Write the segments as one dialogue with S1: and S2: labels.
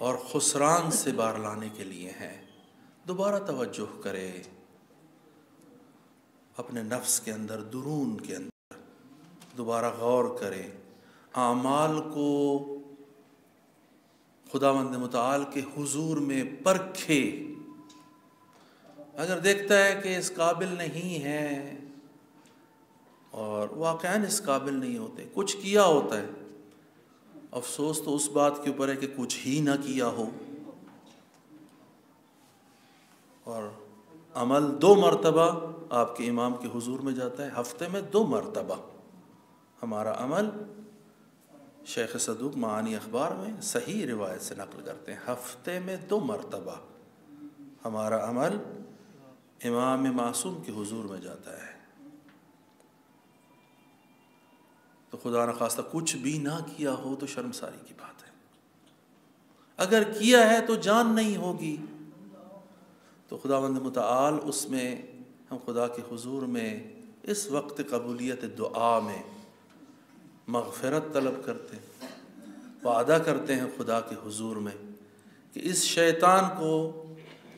S1: اور خسران سے باہر لانے کے لیے ہیں۔ دوبارہ توجہ کرے اپنے نفس کے اندر، درون کے اندر دوبارہ غور کرے، اعمال کو خداوند متعال کے حضور میں پرکھے۔ اگر دیکھتا ہے کہ اس قابل نہیں ہے اور واقعاً اس قابل نہیں ہوتے، کچھ کیا ہوتا ہے، افسوس تو اس بات کے اوپر ہے کہ کچھ ہی نہ کیا ہو، اور عمل 2 مرتبہ آپ کے امام کے حضور میں جاتا ہے، ہفتے میں 2 مرتبہ ہمارا عمل، شیخ صدوق معانی اخبار میں صحیح روایت سے نقل کرتے ہیں، ہفتے میں 2 مرتبہ ہمارا عمل امام معصوم کے حضور میں جاتا ہے۔ تو خدا نخواستہ کچھ بھی نہ کیا ہو تو شرمساری کی بات ہے، اگر کیا ہے تو جان نہیں ہوگی، تو خداوند متعال اس میں ہم خدا کے حضور میں اس وقت قبولیت دعا میں مغفرت طلب کرتے ہیں، وعدہ کرتے ہیں خدا کے حضور میں کہ اس شیطان کو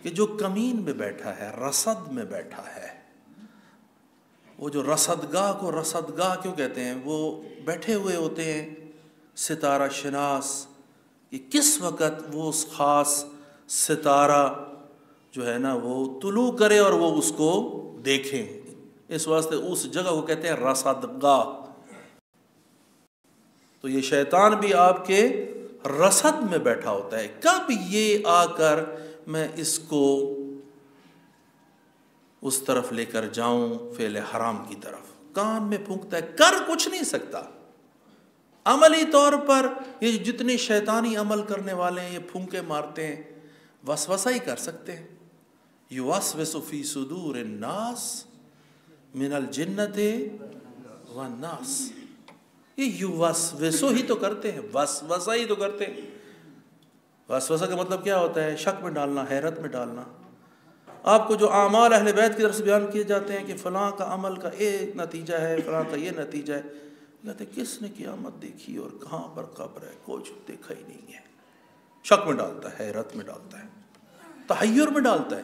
S1: کہ جو کمین میں بیٹھا ہے، رصد میں بیٹھا ہے، وہ جو رصدگاہ کو رصدگاہ کیوں کہتے ہیں، وہ بیٹھے ہوئے ہوتے ہیں ستارہ شناس کہ کس وقت وہ اس خاص ستارہ جو ہے نا وہ طلوع کرے اور وہ اس کو دیکھیں، اس واسطے اس جگہ کو کہتے ہیں رصدگاہ۔ تو یہ شیطان بھی آپ کے رصد میں بیٹھا ہوتا ہے، کب یہ آ کر میں اس کو اس طرف لے کر جاؤں، فعل حرام کی طرف، کان میں پھونکتا ہے، کر کچھ نہیں سکتا۔ عملی طور پر یہ جتنے شیطانی عمل کرنے والے ہیں، یہ پھونکے مارتے ہیں، وسوسہ ہی کر سکتے ہیں۔ یوسوس فی صدور الناس من الجنت والناس، یہ یوسوسو ہی تو کرتے ہیں، وسوسہ ہی تو کرتے ہیں۔ وسوسہ کا مطلب کیا ہوتا ہے؟ شک میں ڈالنا، حیرت میں ڈالنا۔ آپ کو جو اعمال اہل بیت کی طرف سے بیان کیے جاتے ہیں کہ فلاں کا عمل کا ایک نتیجہ ہے، فلاں کا یہ نتیجہ ہے، کہتے ہیں کس نے قیامت دیکھی اور کہاں پر قبر ہے؟ کچھ دیکھا ہی نہیں ہے۔ شک میں ڈالتا ہے، حیرت میں ڈالتا ہے، تحیر میں ڈالتا ہے،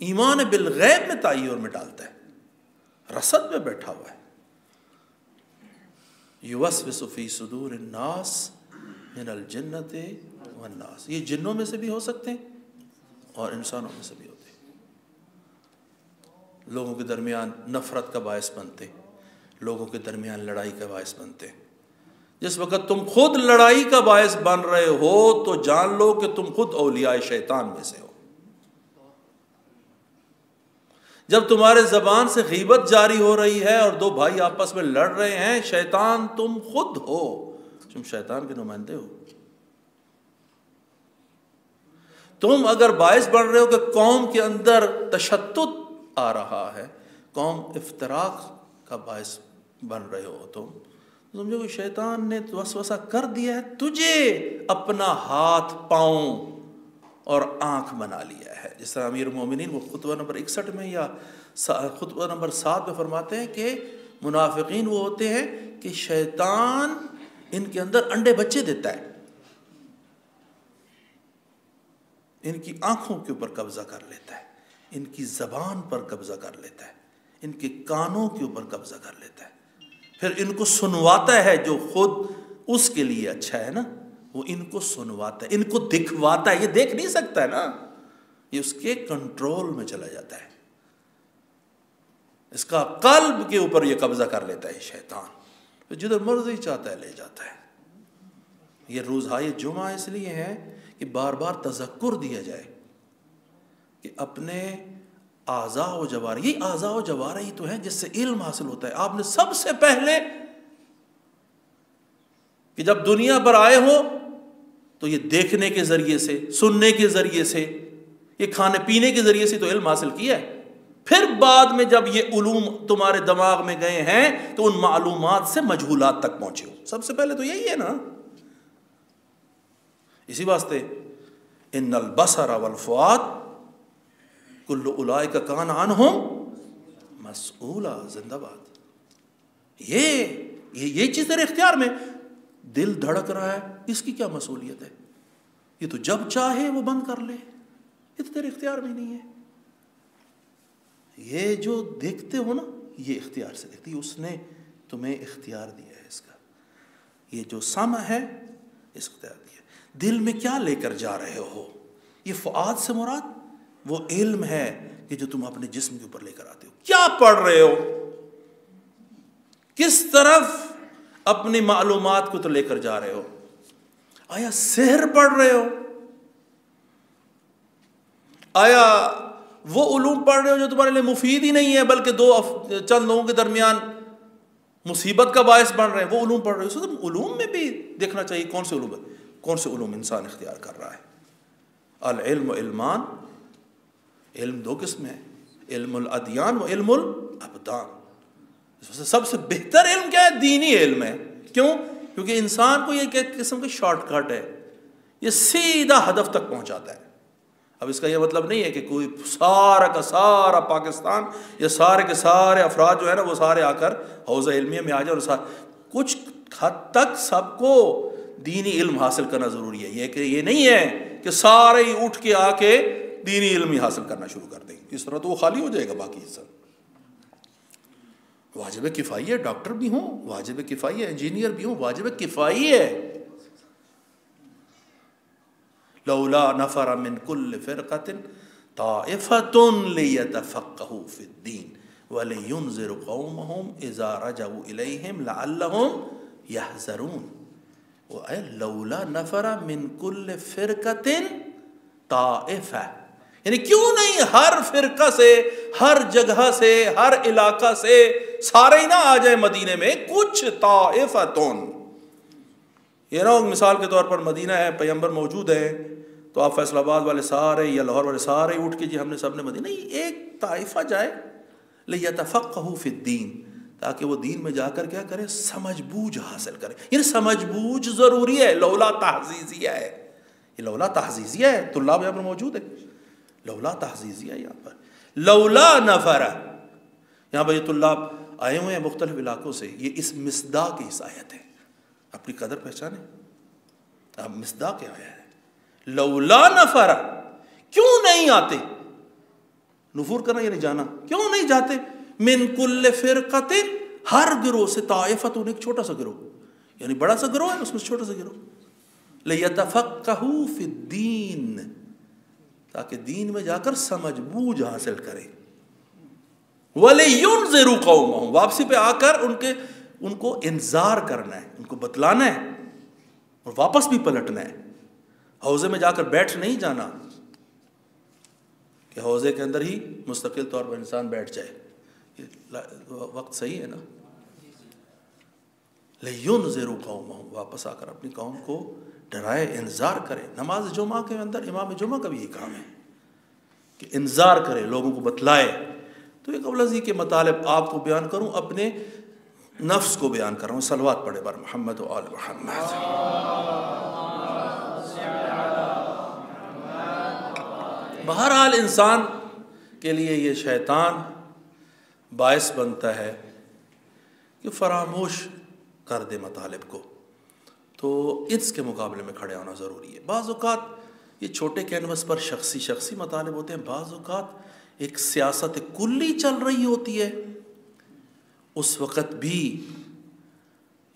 S1: ایمان بالغیب میں تحیر میں ڈالتا ہے، رصد میں بیٹھا ہوا ہے۔ یوسوس فی صدور الناس من الجنت والناس، یہ جنوں میں سے بھی ہو سکتے ہیں اور انسانوں میں سے بھی ہوتے ہیں۔ لوگوں کے درمیان نفرت کا باعث بنتے، لوگوں کے درمیان لڑائی کا باعث بنتے۔ جس وقت تم خود لڑائی کا باعث بن رہے ہو تو جان لو کہ تم خود اولیاء شیطان میں سے ہو۔ جب تمہارے زبان سے غیبت جاری ہو رہی ہے اور 2 بھائی آپس میں لڑ رہے ہیں، شیطان تم خود ہو، تم شیطان کے نمائندے ہو۔ تم اگر باعث بن رہے ہو کہ قوم کے اندر تشدد آ رہا ہے، قوم افتراق کا باعث بن رہے ہو، تم سمجھو کہ شیطان نے وسوسہ کر دیا ہے، تجھے اپنا ہاتھ، پاؤں اور آنکھ بنا لیا ہے۔ جس طرح امیر المومنین وہ خطبہ نمبر 61 میں یا خطبہ نمبر 7 میں فرماتے ہیں کہ منافقین وہ ہوتے ہیں کہ شیطان ان کے اندر انڈے بچے دیتا ہے، ان کی آنکھوں کے اوپر قبضہ کر لیتا ہے، ان کی زبان پر قبضہ کر لیتا ہے، ان کے کانوں کے اوپر قبضہ کر لیتا ہے، پھر ان کو سنواتا ہے جو خود اس کے لیے اچھا ہے نا، وہ ان کو سنواتا ہے، ان کو دکھواتا ہے، یہ دیکھ نہیں سکتا ہے نا، یہ اس کے کنٹرول میں چلا جاتا ہے، اس کا قلب کے اوپر یہ قبضہ کر لیتا ہے شیطان، پھر جدھر مرضی چاہتا ہے لے جاتا ہے۔ یہ روزہائے جمعہ اس لیے ہے کہ بار بار تذکر دیا جائے کہ اپنے اعضاء و جوارح، یہ اعضاء و جوارح ہی تو ہیں جس سے علم حاصل ہوتا ہے۔ آپ نے سب سے پہلے کہ جب دنیا پر آئے ہو تو یہ دیکھنے کے ذریعے سے، سننے کے ذریعے سے، یہ کھانے پینے کے ذریعے سے تو علم حاصل کیا ہے، پھر بعد میں جب یہ علوم تمہارے دماغ میں گئے ہیں تو ان معلومات سے مجہولات تک پہنچے ہو۔ سب سے پہلے تو یہی ہے نا۔ اسی واسطے ان البصر والفؤاد کل اولئک کان عنہم مسئولا، زندہ باد، یہ چیز تیرے اختیار میں۔ دل دھڑک رہا ہے، اس کی کیا مسئولیت ہے؟ یہ تو جب چاہے وہ بند کر لے، یہ تو تیرے اختیار میں نہیں ہے۔ یہ جو دیکھتے ہو نا، یہ اختیار سے دیکھتی، اس نے تمہیں اختیار دیا ہے اس کا۔ یہ جو سمع ہے، اس اختیار دیا۔ دل میں کیا لے کر جا رہے ہو؟ یہ فؤاد سے مراد وہ علم ہے کہ جو تم اپنے جسم کے اوپر لے کر آتے ہو۔ کیا پڑھ رہے ہو؟ کس طرف اپنی معلومات کو تو لے کر جا رہے ہو؟ آیا سحر پڑھ رہے ہو؟ آیا وہ علوم پڑھ رہے ہو جو تمہارے لیے مفید ہی نہیں ہے بلکہ چند لوگوں کے درمیان مصیبت کا باعث بن رہے ہیں؟ وہ علوم پڑھ رہے ہو؟ تو علوم میں بھی دیکھنا چاہیے کون سے علوم ہے، کون سے علوم انسان اختیار کر رہا ہے۔ العلم علمان، علم دو قسم ہے، علم الادیان و علم الابدان۔ اس میں سب سے بہتر علم کیا ہے؟ دینی علم ہے۔ کیوں؟ کیونکہ انسان کو یہ ایک قسم کا شارٹ کٹ ہے، یہ سیدھا ہدف تک پہنچاتا ہے۔ اب اس کا یہ مطلب نہیں ہے کہ کوئی سارا کا سارا پاکستان یا سارے کے سارے افراد جو ہے نا وہ سارے آ کر حوزہ علمیہ میں آ جائے، اور کچھ حد تک سب کو دینی علم حاصل کرنا ضروری ہے۔ یہ نہیں ہے کہ سارے ہی اٹھ کے آ کے دینی علم ہی حاصل کرنا شروع کر دیں، اس طرح تو وہ خالی ہو جائے گا باقی حصہ۔ واجب کفائی ہے، ڈاکٹر بھی ہوں واجب کفائی ہے، انجینئر بھی ہوں واجب کفائی ہے۔ لولا نفر من كل فرقة طائفة ليتفقهوا في الدين ولينذروا قومهم إذا رجعوا إليهم لعلهم يحذرون۔ لولا نفر من كل فرقة طائفة، یعنی کیوں نہیں ہر فرقہ سے، ہر جگہ سے، ہر علاقہ سے سارے ہی نہ آ جائیں مدینے میں، کچھ طائفتون۔ یہ نا مثال کے طور پر مدینہ ہے، پیغمبر موجود ہے، تو آپ فیصل آباد والے سارے یا لاہور والے سارے اٹھ کے جی ہم نے سب نے مدینہ، نہیں، ایک طائفہ جائے لیتفقہوا فی الدین، تاکہ وہ دین میں جا کر کیا کرے؟ سمجھ بوجھ حاصل کرے۔ یعنی سمجھ بوجھ ضروری ہے، لولا تحزیزیہ ہے، یہ لولا تحزیزیہ ہے، طلاب یہاں پر موجود ہے، لولا تحزیزیہ یہاں پر، لولا نفر، یہاں پر یہ طلاب آئے ہوئے ہیں مختلف علاقوں سے، یہ اس مصداق کی آیت ہے، اپنی قدر پہچانے، اب مصداق کیا آیا ہے؟ لولا نفر، کیوں نہیں آتے؟ نفور کرنا یعنی جانا، کیوں نہیں جاتے؟ من کل فرقۃ، ہر گروہ سے، طائفۃ ایک چھوٹا سا گروہ، یعنی بڑا سا گروہ ہے اس میں چھوٹا سا گروہ، لیتفقہوا فی الدین، تاکہ دین میں جا کر سمجھ بوجھ حاصل کریں، وَلِيُنذِرُوا قَوْمَهُمْ، واپسی پہ آ کر ان کو انذار کرنا ہے، ان کو بتلانا ہے اور واپس بھی پلٹنا ہے۔ حوضے میں جا کر بیٹھ نہیں جانا کہ حوضے کے اندر ہی مستقل طور پر انسان بیٹھ جائے، وقت صحیح ہے نا؟ لِيُنذِرُوا قَوْمَهُمْ، واپس آ کر اپنی قوم کو ڈرائے، انذار کرے۔ نماز جمعہ کے اندر امام جمعہ کا بھی یہ کام ہے کہ انذار کرے، لوگوں کو بتلائے۔ تو یہ قبل ازیں کے مطالب آپ کو بیان کروں، اپنے نفس کو بیان کر رہا ہوں۔ صلوات پڑھے بر محمد و آل محمد۔ بہرحال انسان کے لیے یہ شیطان باعث بنتا ہے کہ فراموش کر دے مطالب کو، تو اس کے مقابلے میں کھڑے ہونا ضروری ہے۔ بعض اوقات یہ چھوٹے کینوس پر شخصی مطالب ہوتے ہیں، بعض اوقات ایک سیاست کلی چل رہی ہوتی ہے، اس وقت بھی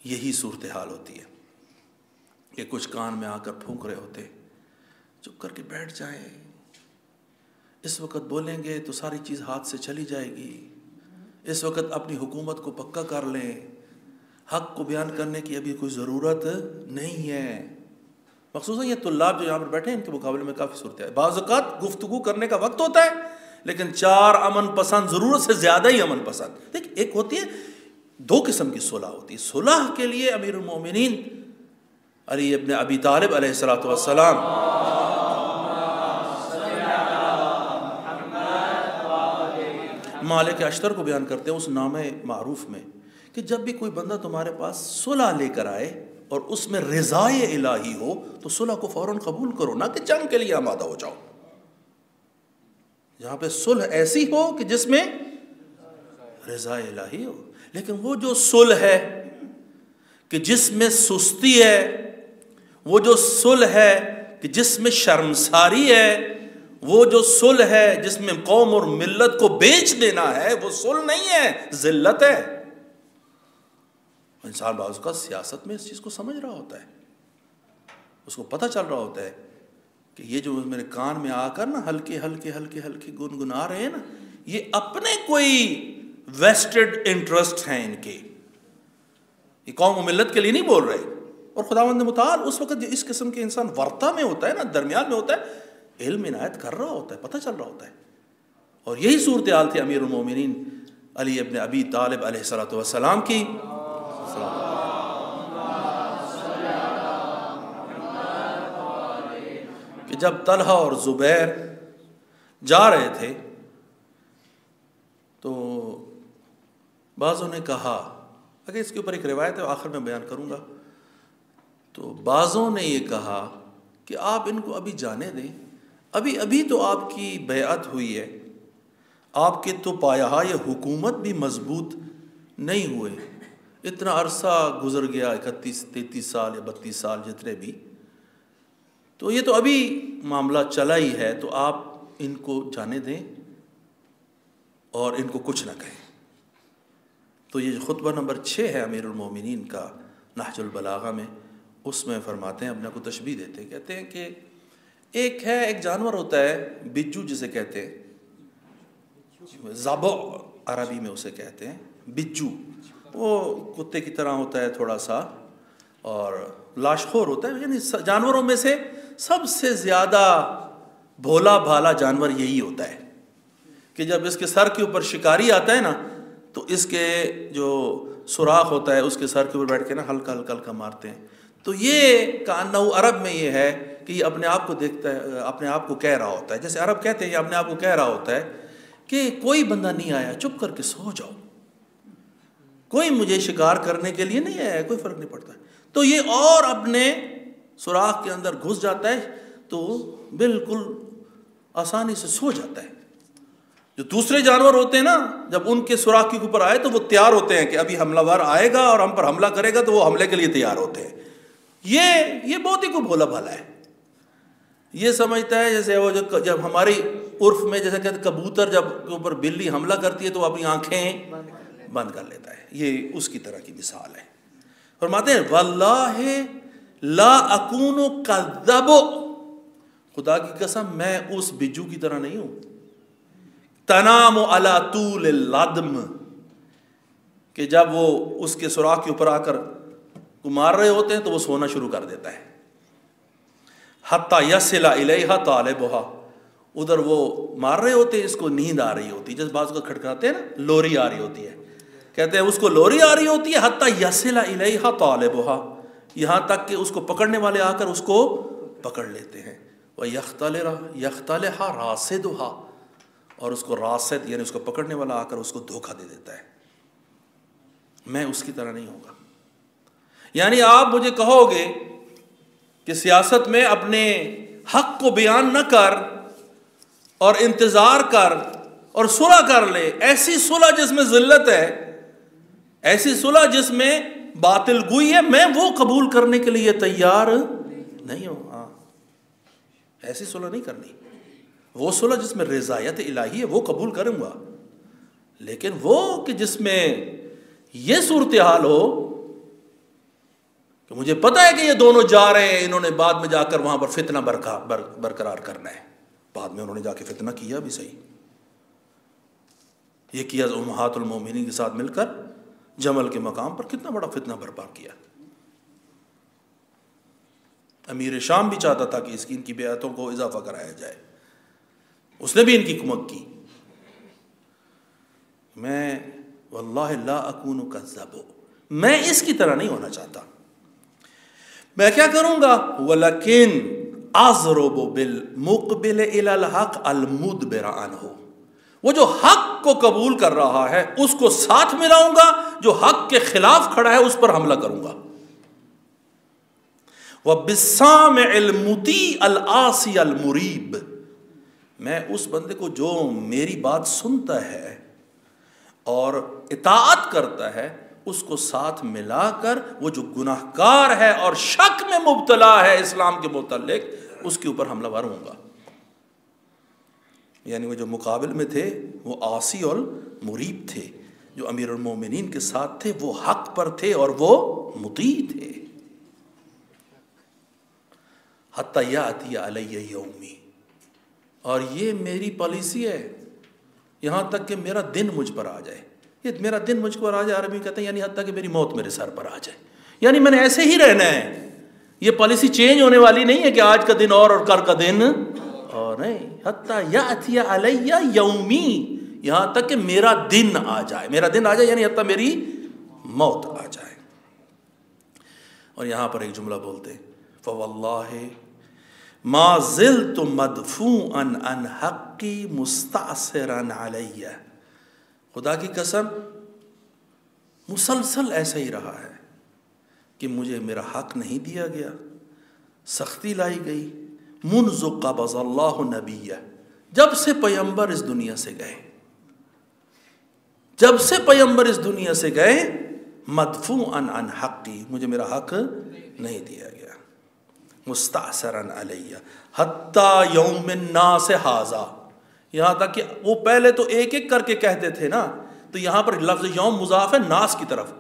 S1: یہی صورتحال ہوتی ہے کہ کچھ کان میں آ کر پھونک رہے ہوتے، چپ کر کے بیٹھ جائیں، اس وقت بولیں گے تو ساری چیز ہاتھ سے چلی جائے گی، اس وقت اپنی حکومت کو پکا کر لیں، حق کو بیان کرنے کی ابھی کوئی ضرورت نہیں ہے۔ مخصوصاً یہ طلاب جو یہاں پر بیٹھے ہیں ان کے مقابلے میں کافی صورت ہے۔ بعض اوقات گفتگو کرنے کا وقت ہوتا ہے لیکن چار امن پسند، ضرورت سے زیادہ ہی امن پسند۔ دیکھ، ایک ہوتی ہے، دو قسم کی صلح ہوتی ہے۔ صلح کے لیے امیر المومنین علی ابن ابی طالب علیہ السلام مالک اشتر کو بیان کرتے ہیں اس نامہ معروف میں کہ جب بھی کوئی بندہ تمہارے پاس صلح لے کر آئے اور اس میں رضائے الہی ہو تو صلح کو فوراً قبول کرو، نہ کہ جنگ کے لیے آمادہ ہو جاؤ۔ جہاں پہ صلح ایسی ہو کہ جس میں رضائے الہی ہو، لیکن وہ جو صلح ہے کہ جس میں سستی ہے، وہ جو صلح ہے کہ جس میں شرمساری ہے، وہ جو صلح ہے جس میں قوم اور ملت کو بیچ دینا ہے، وہ صلح نہیں ہے، ذلت ہے۔ انسان بعض کا سیاست میں اس چیز کو سمجھ رہا ہوتا ہے، اس کو پتہ چل رہا ہوتا ہے کہ یہ جو میرے کان میں آ کر نا ہلکے ہلکے ہلکے ہلکے گنگنا رہے ہیں نا، یہ اپنے کوئی ویسٹڈ انٹرسٹ ہیں ان کے، یہ قوم و ملت کے لیے نہیں بول رہے۔ اور خداوند متعال اس وقت اس قسم کے انسان ورطہ میں ہوتا ہے نا، درمیان میں ہوتا ہے، علم عنایت کر رہا ہوتا ہے، پتہ چل رہا ہوتا ہے۔ اور یہی صورتحال تھی امیر المومنین علی ابن ابی طالب علیہ الصلوۃ والسلام کی۔ کہ جب طلحہ اور زبیر جا رہے تھے تو بعضوں نے کہا، اگر اس کے اوپر ایک روایت ہے آخر میں بیان کروں گا، تو بعضوں نے یہ کہا کہ آپ ان کو ابھی جانے دیں، ابھی تو آپ کی بیعت ہوئی ہے، آپ کے تو پایہ حکومت بھی مضبوط نہیں ہوئے، اتنا عرصہ گزر گیا، 31-33 سال یا 32 سال جتنے بھی، تو یہ تو ابھی معاملہ چلا ہی ہے، تو آپ ان کو جانے دیں اور ان کو کچھ نہ کہیں۔ تو یہ خطبہ نمبر 6 ہے امیر المومنین کا نہج البلاغہ میں، اس میں فرماتے ہیں، اپنے کو تشبیہ دیتے ہیں، کہتے ہیں کہ ایک جانور ہوتا ہے بجو جسے کہتے ہیں، زابو عربی میں اسے کہتے ہیں بجو، وہ کتے کی طرح ہوتا ہے تھوڑا سا اور لاشخور ہوتا ہے، یعنی جانوروں میں سے سب سے زیادہ بھولا بھالا جانور یہی ہوتا ہے کہ جب اس کے سر کے اوپر شکاری آتا ہے نا تو اس کے جو سوراخ ہوتا ہے اس کے سر کے اوپر بیٹھ کے نا ہلکا ہلکا ہلکا مارتے ہیں۔ تو یہ کانہ عرب میں یہ ہے کہ یہ اپنے آپ کو دیکھتا ہے، اپنے آپ کو کہہ رہا ہوتا ہے، جیسے عرب کہتے ہیں، یہ اپنے آپ کو کہہ رہا ہوتا ہے کہ کوئی بندہ نہیں آیا، چپ کر کے سو جاؤ، کوئی مجھے شکار کرنے کے لیے نہیں آیا، کوئی فرق نہیں پڑتا۔ تو یہ اور اپنے سوراخ کے اندر گھس جاتا ہے تو بالکل آسانی سے سو جاتا ہے۔ جو دوسرے جانور ہوتے ہیں نا، جب ان کے سوراخ کے اوپر آئے تو وہ تیار ہوتے ہیں کہ ابھی حملہ ور آئے گا اور ہم پر حملہ کرے گا، تو وہ حملے کے لیے تیار ہوتے ہیں۔ یہ بہت ہی کو بھولا بھالا ہے، یہ سمجھتا ہے جیسے وہ جب ہماری عرف میں جیسے کہتے کبوتر جب اوپر بلی حملہ کرتی ہے تو وہ اپنی آنکھیں بند کر لیتا ہے، یہ اس کی طرح کی مثال ہے۔ فرماتے ہیں واللہ لا اکون کذب، خدا کی قسم میں اس بجو کی طرح نہیں ہوں، تنام علی طول اللدم، کہ جب وہ اس کے سوراخ کے اوپر آ کر مار رہے ہوتے ہیں تو وہ سونا شروع کر دیتا ہے، حتی یصل الیہا طالبہا، ادھر وہ مار رہے ہوتے ہیں، اس کو نیند آ رہی ہوتی ہے، جس بات کو کھٹکھاتے ہیں نا، لوری آ رہی ہوتی ہے، کہتے ہیں اس کو لوری آ رہی ہوتی ہے، حتی یصل الیہا طالبہا، یہاں تک کہ اس کو پکڑنے والے آ کر اس کو پکڑ لیتے ہیں، وَيَخْتَلِحَ رَاسِدُهَا، اور اس کو راسد یعنی اس کو پکڑنے والا آ کر اس کو دھوکہ دے دیتا ہے۔ میں اس کی طرح نہیں ہوگا، یعنی آپ مجھے کہو گے کہ سیاست میں اپنے حق کو بیان نہ کر اور انتظار کر اور صلح کر لے، ایسی صلح جس میں ذلت ہے، ایسی صلح جس میں باطل گوئی ہے، میں وہ قبول کرنے کے لیے تیار نہیں ہوں۔ ہاں، ایسی صلح نہیں کرنی، وہ صلح جس میں رضایت الہی ہے وہ قبول کروں گا، لیکن وہ کہ جس میں یہ صورتحال ہو کہ مجھے پتہ ہے کہ یہ دونوں جا رہے ہیں، انہوں نے بعد میں جا کر وہاں پر فتنہ برقرار کرنا ہے، بعد میں انہوں نے جا کے فتنہ کیا بھی صحیح، یہ کیا امہات المومنین کے ساتھ مل کر جمل کے مقام پر کتنا بڑا فتنہ برپا کیا۔ امیر شام بھی چاہتا تھا کہ ان کی بیعتوں کو اضافہ کرایا جائے، اس نے بھی ان کی کمک کی۔ میں واللہ لا اکون کذب، میں اس کی طرح نہیں ہونا چاہتا، میں کیا کروں گا، ولیکن اضرب بالمقبل الی الحق المدبر عنہ، وہ جو حق کو قبول کر رہا ہے اس کو ساتھ ملاؤں گا، جو حق کے خلاف کھڑا ہے اس پر حملہ کروں گا۔ وَبِالسَّامِعِ الْمُطِیعِ الْعَاصِیَ الْمُرِیبِ، میں اس بندے کو جو میری بات سنتا ہے اور اطاعت کرتا ہے اس کو ساتھ ملا کر وہ جو گناہ گار ہے اور شک میں مبتلا ہے اسلام کے متعلق، اس کے اوپر حملہ ور ہوں گا۔ یعنی وہ جو مقابل میں تھے وہ عاصی اور مریب تھے، جو امیر المومنین کے ساتھ تھے وہ حق پر تھے اور وہ مطیع تھے۔ حتی یاتی علی یومی، اور یہ میری پالیسی ہے یہاں تک کہ میرا دن مجھ پر آ جائے۔ یہ میرا دن مجھ پر آ جائے عربی کہتے ہیں یعنی حتیٰ کہ میری موت میرے سر پر آ جائے، یعنی میں نے ایسے ہی رہنا ہے، یہ پالیسی چینج ہونے والی نہیں ہے کہ آج کا دن اور کل کا دن اور نہیں۔ حتیٰ یاتی علی یومی، یہاں تک کہ میرا دن آ جائے، میرا دن آ جائے یعنی حتیٰ میری موت آ جائے۔ اور یہاں پر ایک جملہ بولتے ہیں فواللہ ما زلت مدفوعا عن حقی مستعصرا علی، خدا کی قسم مسلسل ایسا ہی رہا ہے کہ مجھے میرا حق نہیں دیا گیا، سختی لائی گئی۔ منذ قبض اللہ نبیہ، جب سے پیغمبر اس دنیا سے گئے، جب سے پیغمبر اس دنیا سے گئے، مدفوعا عن حقی، مجھے میرا حق نہیں دیا گیا، مستعصرا علی حتی یوم الناس ھذا، یہاں تک کہ وہ پہلے تو ایک ایک کر کے کہتے تھے نا، تو یہاں پر لفظ یوم مضاف ہے ناس کی طرف،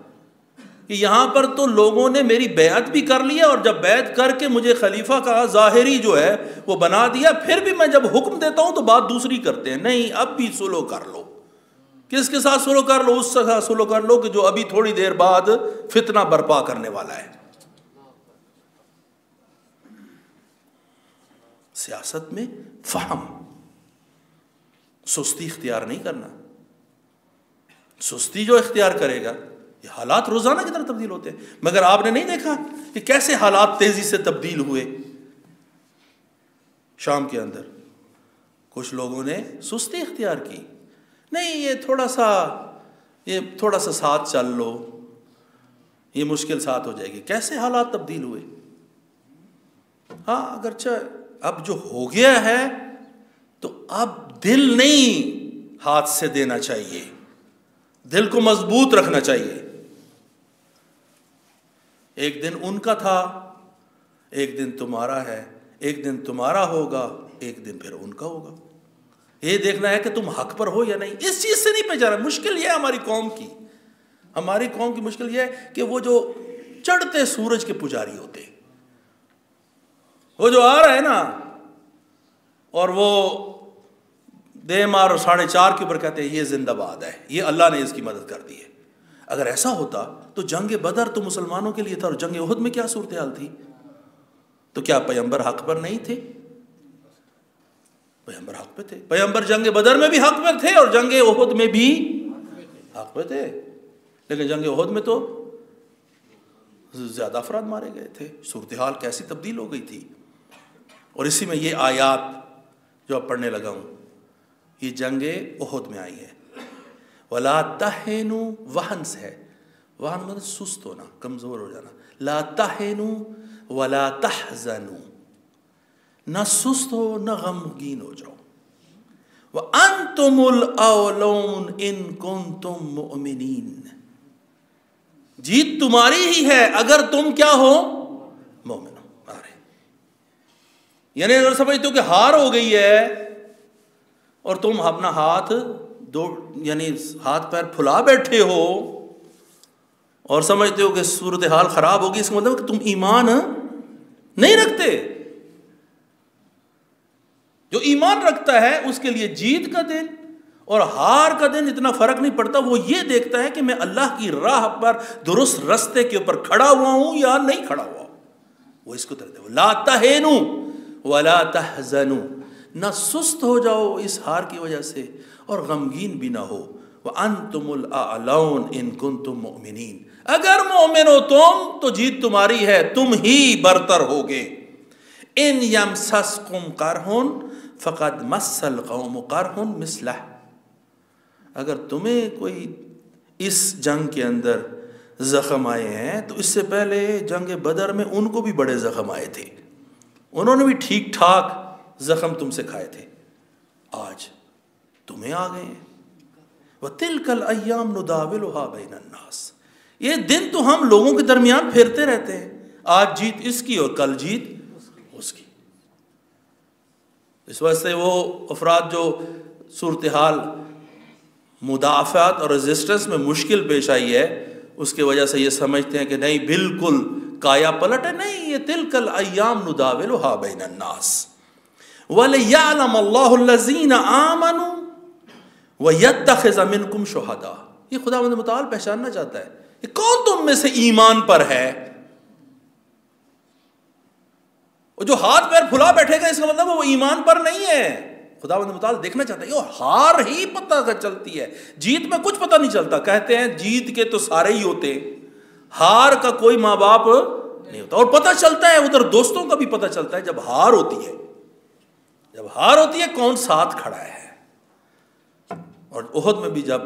S1: کہ یہاں پر تو لوگوں نے میری بیعت بھی کر لی ہے، اور جب بیعت کر کے مجھے خلیفہ کا ظاہری جو ہے وہ بنا دیا، پھر بھی میں جب حکم دیتا ہوں تو بات دوسری کرتے ہیں، نہیں اب بھی سلو کر لو۔ کس کے ساتھ سلو کر لو؟ اس کے ساتھ سلو کر لو کہ جو ابھی تھوڑی دیر بعد فتنہ برپا کرنے والا ہے۔ سیاست میں فہم، سستی اختیار نہیں کرنا۔ سستی جو اختیار کرے گا، یہ حالات روزانہ کی طرح تبدیل ہوتے ہیں، مگر آپ نے نہیں دیکھا کہ کیسے حالات تیزی سے تبدیل ہوئے شام کے اندر؟ کچھ لوگوں نے سستی اختیار کی، نہیں یہ تھوڑا سا ساتھ چل لو، یہ مشکل ساتھ ہو جائے گی۔ کیسے حالات تبدیل ہوئے؟ ہاں اگرچہ اب جو ہو گیا ہے تو اب دل نہیں ہاتھ سے دینا چاہیے، دل کو مضبوط رکھنا چاہیے۔ ایک دن ان کا تھا، ایک دن تمہارا ہے، ایک دن تمہارا ہوگا، ایک دن پھر ان کا ہوگا۔ یہ دیکھنا ہے کہ تم حق پر ہو یا نہیں، اس چیز سے نہیں پہچانا۔ مشکل یہ ہے ہماری قوم کی مشکل یہ ہے کہ وہ جو چڑھتے سورج کے پجاری ہوتے، وہ جو آ رہا ہے نا اور وہ دے مار 4:30 کے اوپر کہتے ہیں یہ زندہ باد ہے، یہ اللہ نے اس کی مدد کر دی ہے۔ اگر ایسا ہوتا تو جنگ بدر تو مسلمانوں کے لیے تھا، اور جنگ احد میں کیا صورتحال تھی؟ تو کیا پیغمبر حق پر نہیں تھے؟ پیغمبر حق پہ تھے، پیغمبر جنگ بدر میں بھی حق پہ تھے اور جنگ احد میں بھی حق پہ تھے، لیکن جنگ احد میں تو زیادہ افراد مارے گئے تھے۔ صورتحال کیسی تبدیل ہو گئی تھی۔ اور اسی میں یہ آیات جو اب پڑھنے لگا ہوں، یہ جنگ احد میں آئی ہے۔ وَلَا تَهِنُوا، وہن سے ہے، وہن مطلب سست ہونا، کمزور ہو جانا۔ لا تَهِنُوا وَلَا تَحْزَنُوا، نہ سست ہو نہ غمگین ہو جاؤ۔ وَأَنْتُمُ الْأَوْلَوْنَ إِن كُنْتُم مُؤْمِنِينَ، جیت تمہاری ہی ہے اگر تم کیا ہو؟ مومن ہو۔ یعنی اگر سمجھتے ہو کہ ہار ہو گئی ہے اور تم اپنا ہاتھ پیر پھلا بیٹھے ہو اور سمجھتے ہو کہ صورتحال خراب ہوگی، اس کا مطلب کہ تم ایمان نہیں رکھتے۔ جو ایمان رکھتا ہے اس کے لیے جیت کا دن اور ہار کا دن اتنا فرق نہیں پڑتا، وہ یہ دیکھتا ہے کہ میں اللہ کی راہ پر درست رستے کے اوپر کھڑا ہوا ہوں یا نہیں کھڑا ہوا ہوں، وہ اس کو ترتے ہو۔ لا تہینوا ولا تحزنوا، نہ سست ہو جاؤ اس ہار کی وجہ سے اور غمگین بھی نہ ہو۔ وانتم الاعلون ان کنتم مؤمنین، اگر مومن ہو تم تو جیت تمہاری ہے، تم ہی برتر ہوگے۔ ان یمسسکم قرح فقد مس القوم قرح مثلہ، اگر تمہیں کوئی اس جنگ کے اندر زخم آئے ہیں تو اس سے پہلے جنگ بدر میں ان کو بھی بڑے زخم آئے تھے، انہوں نے بھی ٹھیک ٹھاک زخم تم سے کھائے تھے، آج تمہیں آ گئے ہیں۔ وَتِلْكَ الْأَيَّامُ نُدَاوِلُهَا بَيْنَ النَّاسِ، یہ دن تو ہم لوگوں کے درمیان پھرتے رہتے ہیں، آج جیت اس کی اور کل جیت اس کی۔ اس وجہ سے وہ افراد جو صورتحال مدافعت اور ریزسٹنس میں مشکل پیش آئی ہے، اس کی وجہ سے یہ سمجھتے ہیں کہ نہیں بالکل کایا پلٹ ہے، نہیں، یہ تلک الایام نداولھا بین الناس وَلِيَعْلَمَ اللَّهُ الَّذِينَ آمَنُوا وَيَتَّخِذَ مِنْكُمْ شُهَدَاءَ۔ یہ خداوند متعال پہچاننا چاہتا ہے کہ کون تم میں سے ایمان پر ہے، اور جو ہاتھ پیر پھلا بیٹھے گا اس کا مطلب وہ ایمان پر نہیں ہے۔ خداوند متعال دیکھنا چاہتا ہے، یہ ہار ہی پتہ چلتی ہے، جیت میں کچھ پتہ نہیں چلتا۔ کہتے ہیں جیت کے تو سارے ہی ہوتے، ہار کا کوئی ماں باپ نہیں ہوتا، اور پتہ چلتا ہے ادھر دوستوں کا بھی پتہ چلتا ہے جب ہار ہوتی ہے، جب ہار ہوتی ہے کون ساتھ کھڑا ہے۔ اور احد میں بھی جب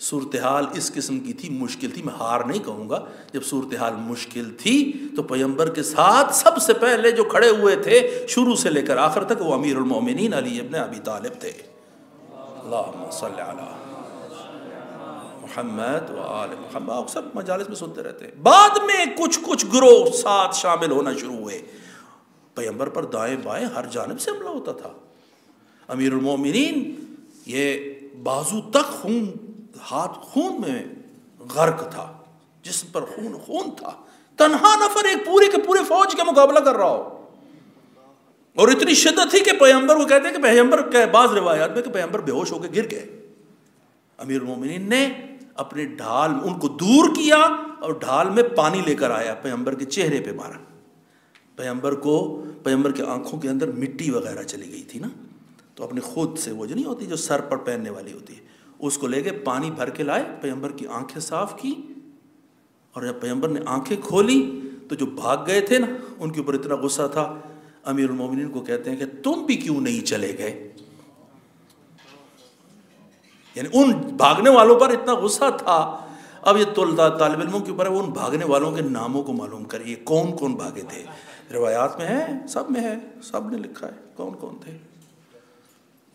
S1: صورتحال اس قسم کی تھی، مشکل تھی، میں ہار نہیں کہوں گا، جب صورتحال مشکل تھی تو پیغمبر کے ساتھ سب سے پہلے جو کھڑے ہوئے تھے شروع سے لے کر آخر تک وہ امیر المومنین علی ابن ابی طالب تھے۔ اللہم صلی علی محمد و آل محمد، اکثر مجالس میں سنتے رہتے ہیں۔ بعد میں کچھ گروہ ساتھ شامل ہونا شروع ہوئے، پیغمبر پر دائیں بائیں ہر جانب سے حملہ ہوتا تھا۔ امیر المومنین یہ بازو تک خون، ہاتھ خون میں غرق تھا، جسم پر خون تھا، تنہا نفر ایک پورے کے پورے فوج کا مقابلہ کر رہا ہو، اور اتنی شدت تھی کہ پیغمبر کو کہتے ہیں کہ پیغمبر کے بعض روایات میں کہ پیغمبر بے ہوش ہو کے گر گئے۔ امیر المومنین نے اپنے ڈھال ان کو دور کیا اور ڈھال میں پانی لے کر آیا، پیغمبر کے چہرے پہ مارا۔ پیغمبر کے آنکھوں کے اندر مٹی وغیرہ چلی گئی تھی نا، تو اپنے خود سے وہ جو نہیں ہوتی جو سر پر پہننے والی ہوتی ہے اس کو لے کے پانی بھر کے لائے، پیغمبر کی آنکھیں صاف کی، اور جب پیغمبر نے آنکھیں کھولی تو جو بھاگ گئے تھے نا ان کے اوپر اتنا غصہ تھا، امیر المومنین کو کہتے ہیں کہ تم بھی کیوں نہیں چلے گئے؟ یعنی ان بھاگنے والوں پر اتنا غصہ تھا۔ اب یہ طالب علموں کے اوپر ہے، وہ ان بھاگنے والوں کے ناموں کو معلوم کریے، کون کون بھاگے تھے۔ روایات میں ہے، سب میں ہے، سب نے لکھا ہے کون کون تھے۔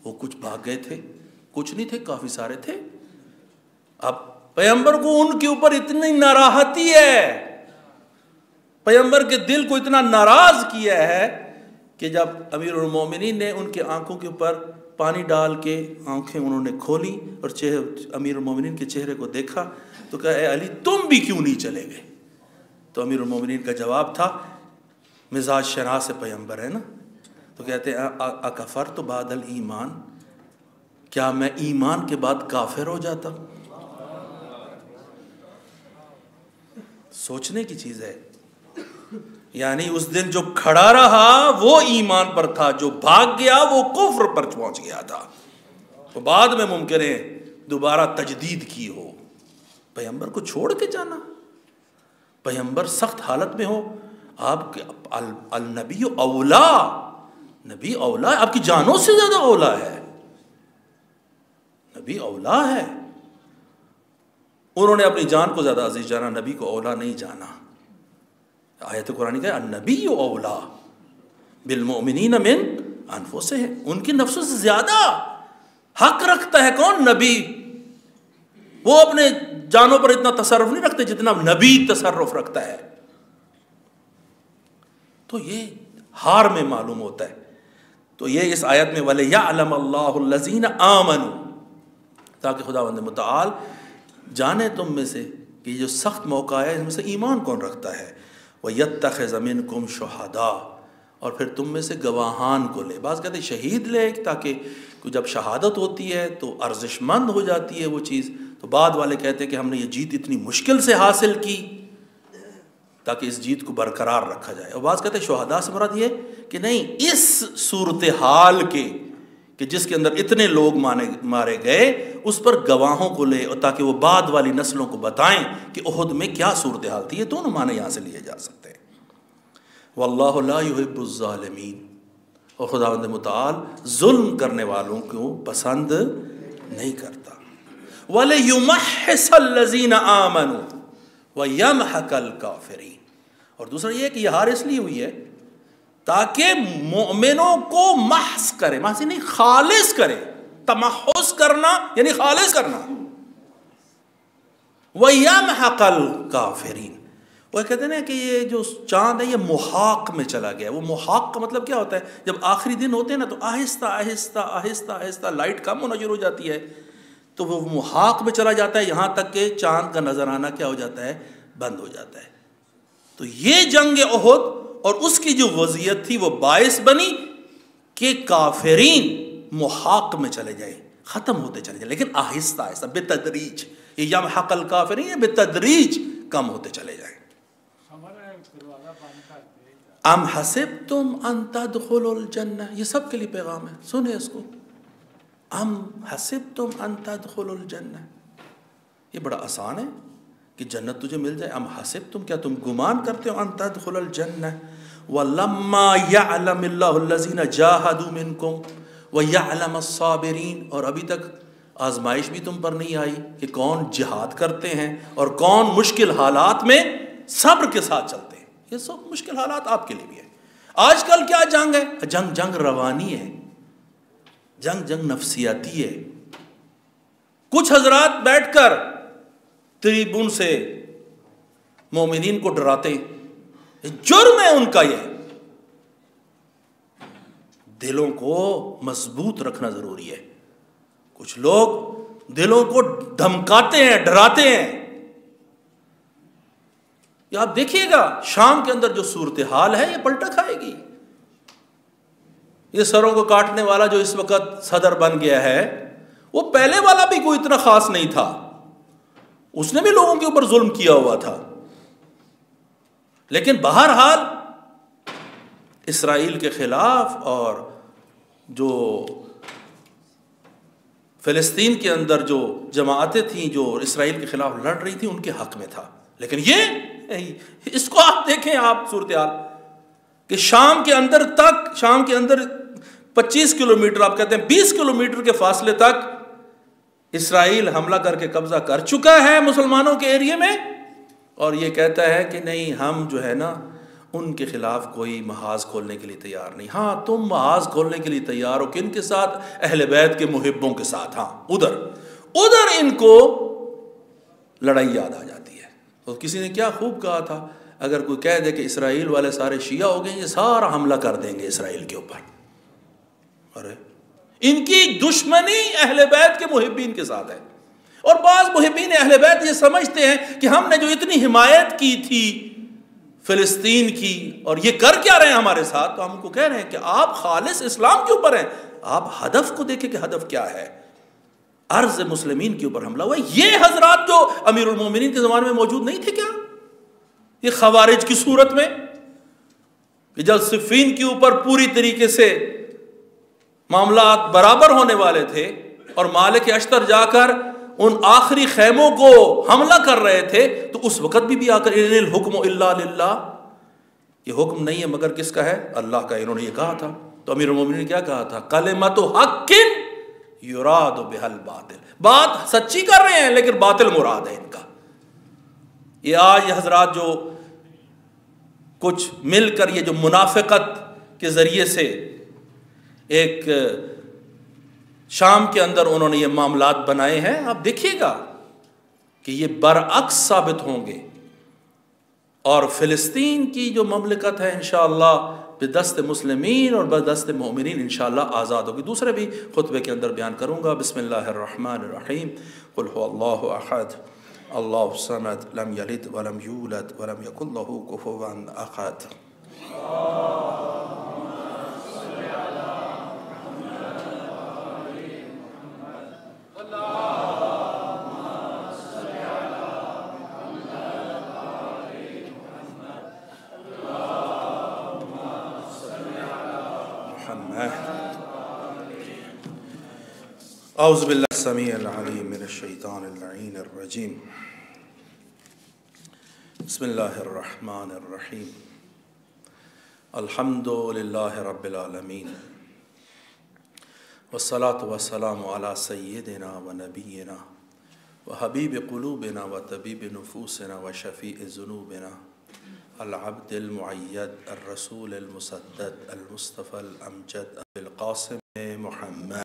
S1: وہ کچھ بھاگ گئے تھے، کچھ نہیں تھے، کافی سارے تھے۔ اب پیغمبر کو ان کے اوپر اتنی ناراحتی ہے، پیغمبر کے دل کو اتنا ناراض کیا ہے کہ جب امیر المومنین نے ان کے آنکھوں کے اوپر پانی ڈال کے آنکھیں انہوں نے کھولی اور امیر المومنین کے چہرے کو دیکھا تو کہا اے علی تم بھی کیوں نہیں چلے گئے؟ تو امیر المومنین کا جواب تھا، مزاج شرح سے پیغمبر ہے نا، تو کہتے ہیں اکفرت بعد الایمان، کیا میں ایمان کے بعد کافر ہو جاتا؟ سوچنے کی چیز ہے، یعنی اس دن جو کھڑا رہا وہ ایمان پر تھا، جو بھاگ گیا وہ کفر پر پہنچ گیا تھا، تو بعد میں ممکن ہے دوبارہ تجدید کی ہو۔ پیغمبر کو چھوڑ کے جانا، پیغمبر سخت حالت میں ہو، آپ کے النبی اولا، نبی اولا ہے، آپ کی جانوں سے زیادہ اولا ہے، نبی اولا ہے۔ انہوں نے اپنی جان کو زیادہ عزیز جانا، نبی کو اولا نہیں جانا۔ آیت قرآن کا النبی اولا بالمؤمنین من انفسہم، ان کی نفسوں سے زیادہ حق رکھتا ہے کون؟ نبی۔ وہ اپنے جانوں پر اتنا تصرف نہیں رکھتے جتنا نبی تصرف رکھتا ہے۔ تو یہ ہار میں معلوم ہوتا ہے۔ تو یہ اس آیت میں وَلِيَعْلَمَ اللَّهُ الَّذِينَ آمَنُوا، تاکہ خداوند متعال جانے تم میں سے کہ یہ جو سخت موقع ہے اس میں سے ایمان کون رکھتا ہے، وَيَتَّخِذَ مِنْكُمْ شُهَدَاءَ، اور پھر تم میں سے گواہان کو لے۔ بعض کہتے ہیں شہید لے، تاکہ جب شہادت ہوتی ہے تو ارزش مند ہو جاتی ہے وہ چیز۔ تو بعد والے کہتے ہیں کہ ہم نے یہ جیت اتنی مشکل سے حاصل کی تاکہ اس جیت کو برقرار رکھا جائے۔ اور بعض کہتے ہیں شہداء سے مراد یہ کہ نہیں، اس صورتحال کے کہ جس کے اندر اتنے لوگ مارے گئے اس پر گواہوں کو لے، اور تاکہ وہ بعد والی نسلوں کو بتائیں کہ احد میں کیا صورتحال تھی۔ یہ دونوں معنی یہاں سے لیے جا سکتے ہیں۔ واللہ لا يحب الظالمین، اور خداوند متعال ظلم کرنے والوں کو پسند نہیں کرتا۔ وَلِيُمَحِّصَ الَّذِينَ آمَنُوا وَيَمْحَقَ الْكَافِرِينَ، اور دوسرا یہ کہ یہ ہار اس لیے ہوئی ہے تاکہ مومنوں کو محض کرے، محض نہیں خالص کرے۔ تمحص کرنا یعنی خالص کرنا، وَيَمْحَقَ الْكَافِرِينَ۔ وہ کہتے ہیں کہ یہ جو چاند ہے یہ محاق میں چلا گیا۔ وہ محاق کا مطلب کیا ہوتا ہے؟ جب آخری دن ہوتے ہیں نا تو آہستہ آہستہ آہستہ آہستہ لائٹ کم ہونا شروع ہو جاتی ہے، تو وہ محاق میں چلا جاتا ہے، یہاں تک کہ چاند کا نظر آنا کیا ہو جاتا ہے؟ بند ہو جاتا ہے۔ تو یہ جنگ احد اور اس کی جو وضعیت تھی وہ باعث بنی کہ کافرین محاق میں چلے جائیں، ختم ہوتے چلے جائیں، لیکن آہستہ آہستہ بتدریج۔ یہ یمحق الکافرین یہ بتدریج کم ہوتے چلے جائیں۔ ام حسبتم ان تدخلوا الجنہ، یہ سب کے لیے پیغام ہے، سنیں اس کو۔ ام حسبتم ان تدخلوا الجنہ، یہ بڑا آسان ہے کہ جنت تجھے مل جائے۔ ام حسبتم، کیا تم گمان کرتے ہو؟ ان تدخلوا الجنہ ولما يعلم اللہ الذین جاہدوا منکم ويعلم الصابرین، اور ابھی تک آزمائش بھی تم پر نہیں آئی کہ کون جہاد کرتے ہیں اور کون مشکل حالات میں صبر کے ساتھ چلتے ہیں۔ یہ سب مشکل حالات آپ کے لیے بھی ہے۔ آج کل کیا جنگ ہے؟ جنگ روانی ہے، جنگ نفسیاتی ہے۔ کچھ حضرات بیٹھ کر تریبون سے مومنین کو ڈراتے ہیں، جرم ہے ان کا۔ یہ دلوں کو مضبوط رکھنا ضروری ہے۔ کچھ لوگ دلوں کو دھمکاتے ہیں، ڈراتے ہیں۔ یہ آپ دیکھیے گا شام کے اندر جو صورتحال ہے یہ پلٹا کھائے گی۔ یہ سروں کو کاٹنے والا جو اس وقت صدر بن گیا ہے، وہ پہلے والا بھی کوئی اتنا خاص نہیں تھا، اس نے بھی لوگوں کے اوپر ظلم کیا ہوا تھا، لیکن بہرحال اسرائیل کے خلاف اور جو فلسطین کے اندر جو جماعتیں تھیں جو اسرائیل کے خلاف لڑ رہی تھیں ان کے حق میں تھا۔ لیکن یہ اس کو آپ دیکھیں، آپ صورتحال کہ شام کے اندر 25 کلومیٹر، آپ کہتے ہیں 20 کلومیٹر کے فاصلے تک اسرائیل حملہ کر کے قبضہ کر چکا ہے مسلمانوں کے ایریے میں، اور یہ کہتا ہے کہ نہیں، ہم جو ہے نا ان کے خلاف کوئی محاذ کھولنے کے لیے تیار نہیں۔ ہاں، تم محاذ کھولنے کے لیے تیار ہو، کن کے ساتھ؟ اہل بیت کے محبوں کے ساتھ۔ ہاں، ادھر ان کو لڑائی یاد آ جاتی ہے۔ تو کسی نے کیا خوب کہا تھا، اگر کوئی کہہ دے کہ اسرائیل والے سارے شیعہ ہو گئے، یہ سارا حملہ کر دیں گے اسرائیل کے اوپر۔ ارے ان کی دشمنی اہل بیت کے محبین کے ساتھ ہے، اور بعض محبین اہل بیت یہ سمجھتے ہیں کہ ہم نے جو اتنی حمایت کی تھی فلسطین کی، اور یہ کر کیا رہے ہیں ہمارے ساتھ، تو ہم کو کہہ رہے ہیں کہ آپ خالص اسلام کے اوپر ہیں، آپ ہدف کو دیکھیں کہ ہدف کیا ہے۔ عرض مسلمین کے اوپر حملہ ہوا۔ یہ حضرات جو امیر المومنین کے زمانے میں موجود نہیں تھے کیا؟ یہ خوارج کی صورت میں کہ جب صفین کے اوپر پوری طریقے سے معاملات برابر ہونے والے تھے اور مالک اشتر جا کر ان آخری خیموں کو حملہ کر رہے تھے، تو اس وقت بھی آ کر ان الحکم الا للہ، یہ حکم نہیں ہے مگر کس کا ہے؟ اللہ کا۔ انہوں نے یہ کہا تھا، تو امیر المومنین نے کیا کہا تھا؟ کلمۃ حق یراد بہا الباطل، بات سچی کر رہے ہیں لیکن باطل مراد ہے ان کا۔ یہ آج یہ حضرات جو کچھ مل کر یہ جو منافقت کے ذریعے سے ایک شام کے اندر انہوں نے یہ معاملات بنائے ہیں، آپ دیکھیے گا کہ یہ برعکس ثابت ہوں گے، اور فلسطین کی جو مملکت ہے انشاءاللہ بدست مسلمین اور بدست مومنین انشاءاللہ آزاد ہوگی۔ دوسرے بھی خطبے کے اندر بیان کروں گا۔ بسم اللہ الرحمن الرحیم، قل هو اللہ احد اللہ الصمد لم یلد ولم یولد ولم یکن له کفوا احد۔ اعوذ باللہ السمیع العلیم من الشیطان اللعین الرجیم، بسم اللہ الرحمن الرحیم، الحمد للہ رب العالمین، والصلاة والسلام علی سیدنا و نبینا و حبیب قلوبنا و طبیب نفوسنا و شفیع ذنوبنا العبد المعید الرسول المسدد المصطفى الامجد القاسم محمد۔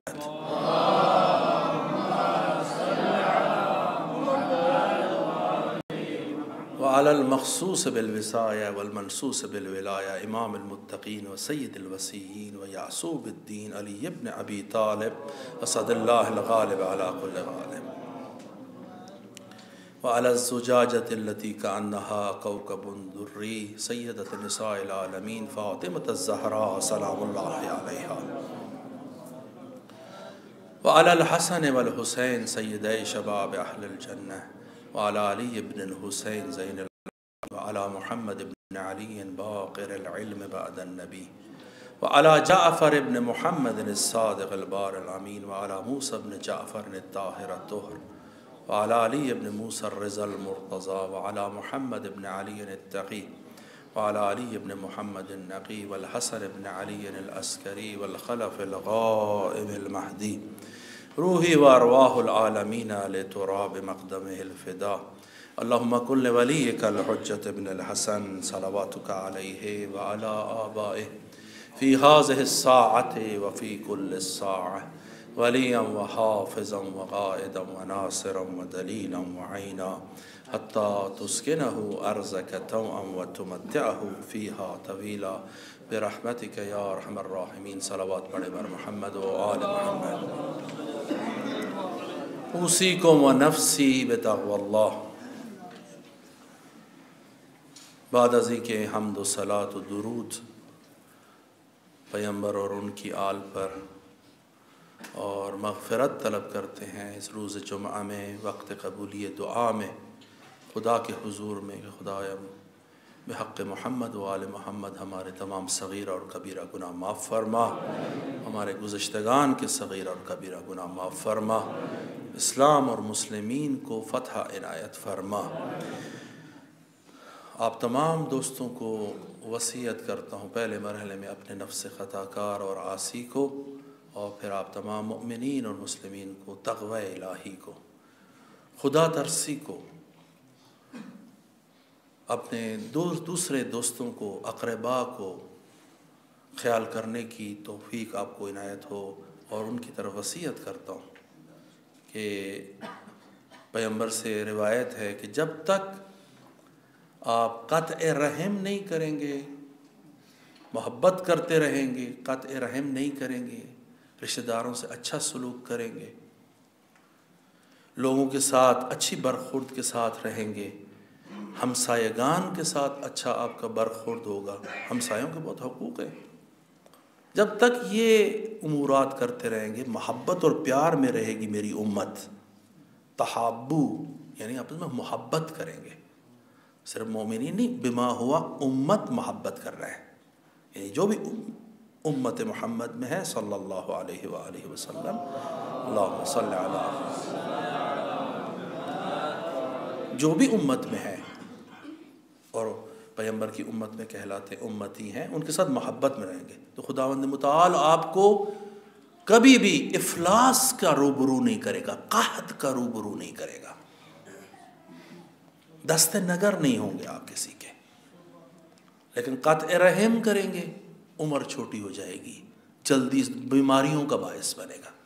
S1: وعلى المخصوص بالوصاية والمنصوص بالولاية إمام المتقين وسيد الوصيين ويعصوب الدين علي بن أبي طالب أسد الله الغالب على كل غالب وعلى الزجاجة التي كأنها كوكب دري سيدة نساء العالمين فاطمة الزهراء سلام الله عليها وعلى الحسن والحسين سيدي شباب أهل الجنة وعلى علي بن الحسين زين العالمين وعلى محمد بن علي باقر العلم بعد النبي وعلى جعفر بن محمد الصادق البار الأمين وعلى موسى بن جعفر الطاهر الطهر وعلى علي بن موسى الرضا المرتضى وعلى محمد بن علي التقي وعلى علي بن محمد النقي والحسن بن علي العسكري والخلف الغائب المهدي روحي وأرواح العالمين لتراب مقدمه الفداء اللهم كن لوليك الحجة بن الحسن صلواتك عليه وعلى آبائه في هذه الساعة وفي كل الساعة وليا وحافظا وقائدا وناصرا ودليلا وعينا حتى تسكنه أرزك توأا وتمتعه فيها طويلا برحمتك يا أرحم الراحمين صلوات بر محمد وآل محمد اوصیکم و نفسی بتقوی اللہ بعد از این کہ حمد و صلات و درود پیغمبر اور ان کی آل پر اور مغفرت طلب کرتے ہیں اس روز جمعہ میں وقت قبولی دعا میں خدا کے حضور میں کہ خدایا بحق محمد و آل محمد ہمارے تمام صغیرہ اور کبیرہ گناہ معاف فرما ہمارے گزشتگان کے صغیرہ اور کبیرہ گناہ معاف فرما اسلام اور مسلمین کو فتح عنایت فرما آپ تمام دوستوں کو وصیت کرتا ہوں پہلے مرحلے میں اپنے نفس خطا کار اور عاصی کو اور پھر آپ تمام مؤمنین اور مسلمین کو تقوی الہی کو خدا ترسی کو اپنے دوسرے دوستوں کو اقربا کو خیال کرنے کی توفیق آپ کو عنایت ہو اور ان کی طرف وصیت کرتا ہوں کہ پیغمبر سے روایت ہے کہ جب تک آپ قطع رحم نہیں کریں گے محبت کرتے رہیں گے قطع رحم نہیں کریں گے رشتہ داروں سے اچھا سلوک کریں گے لوگوں کے ساتھ اچھی برخورد کے ساتھ رہیں گے ہمسایگان کے ساتھ اچھا آپ کا برخورد ہوگا ہمسایوں کے بہت حقوق ہیں جب تک یہ امورات کرتے رہیں گے محبت اور پیار میں رہے گی میری امت تحابو یعنی آپس میں محبت کریں گے صرف مومنین نہیں بما ہوا امت محبت کر رہے ہیں یعنی جو بھی امت محمد میں ہے صلی اللہ علیہ وآلہ وسلم اللہم صلی علی جو بھی امت میں ہے اور پیغمبر کی امت میں کہلاتے امتی ہیں ان کے ساتھ محبت میں رہیں گے تو خداوند متعال آپ کو کبھی بھی افلاس کا روبرو نہیں کرے گا قحط کا روبرو نہیں کرے گا دست نگر نہیں ہوں گے آپ کسی کے لیکن قطع رحم کریں گے عمر چھوٹی ہو جائے گی جلدی بیماریوں کا باعث بنے گا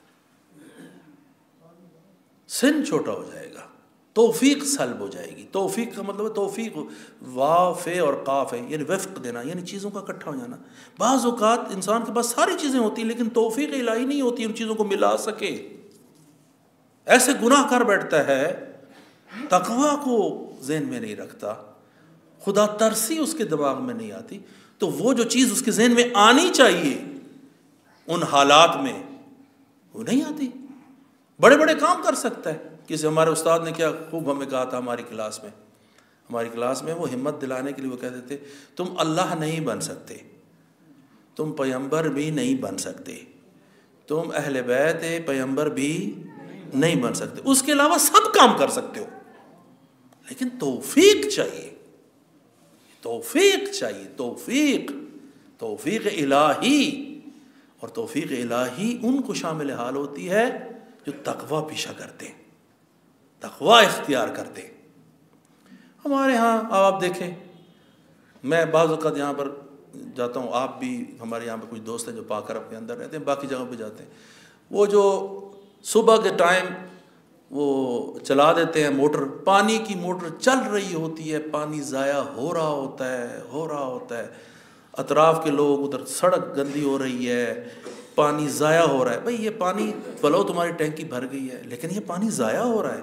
S1: سن چھوٹا ہو جائے گا توفیق سلب ہو جائے گی توفیق کا مطلب ہے توفیق واو فے اور قاف ہے یعنی وفق دینا یعنی چیزوں کا اکٹھا ہو جانا بعض اوقات انسان کے پاس ساری چیزیں ہوتی ہیں لیکن توفیق الہی نہیں ہوتی ان چیزوں کو ملا سکے ایسے گناہ کر بیٹھتا ہے تقوی کو ذہن میں نہیں رکھتا خدا ترسی اس کے دماغ میں نہیں آتی تو وہ جو چیز اس کے ذہن میں آنی چاہیے ان حالات میں وہ نہیں آتی بڑے بڑے کام کر سکتا ہے کسی ہمارے استاد نے کیا خوب ہمیں کہا تھا ہماری کلاس میں وہ ہمت دلانے کے لیے وہ کہتے تھے تم اللہ نہیں بن سکتے تم پیغمبر بھی نہیں بن سکتے تم اہل بیت پیغمبر بھی نہیں بن سکتے اس کے علاوہ سب کام کر سکتے ہو لیکن توفیق چاہیے توفیق الہی اور توفیق الہی ان کو شامل حال ہوتی ہے جو تقوی پیشہ کرتے ہیں تقوی اختیار کرتے ہمارے ہاں آپ دیکھیں میں بعض اوقات یہاں پر جاتا ہوں آپ بھی ہمارے یہاں پہ کچھ دوست ہیں جو پاک عرب کے اندر رہتے ہیں باقی جگہوں پہ جاتے ہیں وہ جو صبح کے ٹائم وہ چلا دیتے ہیں موٹر، پانی کی موٹر چل رہی ہوتی ہے، پانی ضائع ہو رہا ہوتا ہے، اطراف کے لوگ، ادھر سڑک گندی ہو رہی ہے، پانی ضائع ہو رہا ہے. بھئی یہ پانی فلو تمہاری ٹینکی بھر گئی ہے، لیکن یہ پانی ضائع ہو رہا ہے.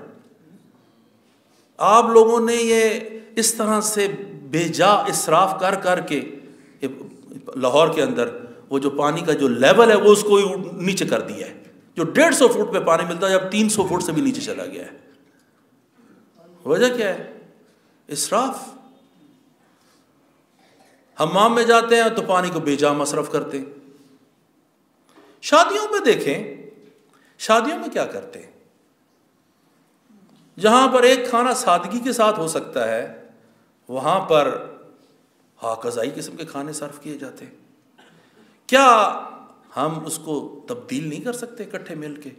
S1: آپ لوگوں نے یہ اس طرح سے بے جا اسراف کر کے لاہور کے اندر وہ جو پانی کا جو لیول ہے وہ اس کو نیچے کر دیا ہے. جو 150 فٹ پہ پانی ملتا ہے اب 300 فٹ سے بھی نیچے چلا گیا ہے. وجہ کیا ہے؟ اسراف. حمام میں جاتے ہیں تو پانی کو بے جا مصرف کرتے ہیں. شادیوں میں دیکھیں، شادیوں میں کیا کرتے ہیں؟ جہاں پر ایک کھانا سادگی کے ساتھ ہو سکتا ہے وہاں پر قضائی قسم کے کھانے صرف کیے جاتے ہیں. کیا ہم اس کو تبدیل نہیں کر سکتے اکٹھے مل کے؟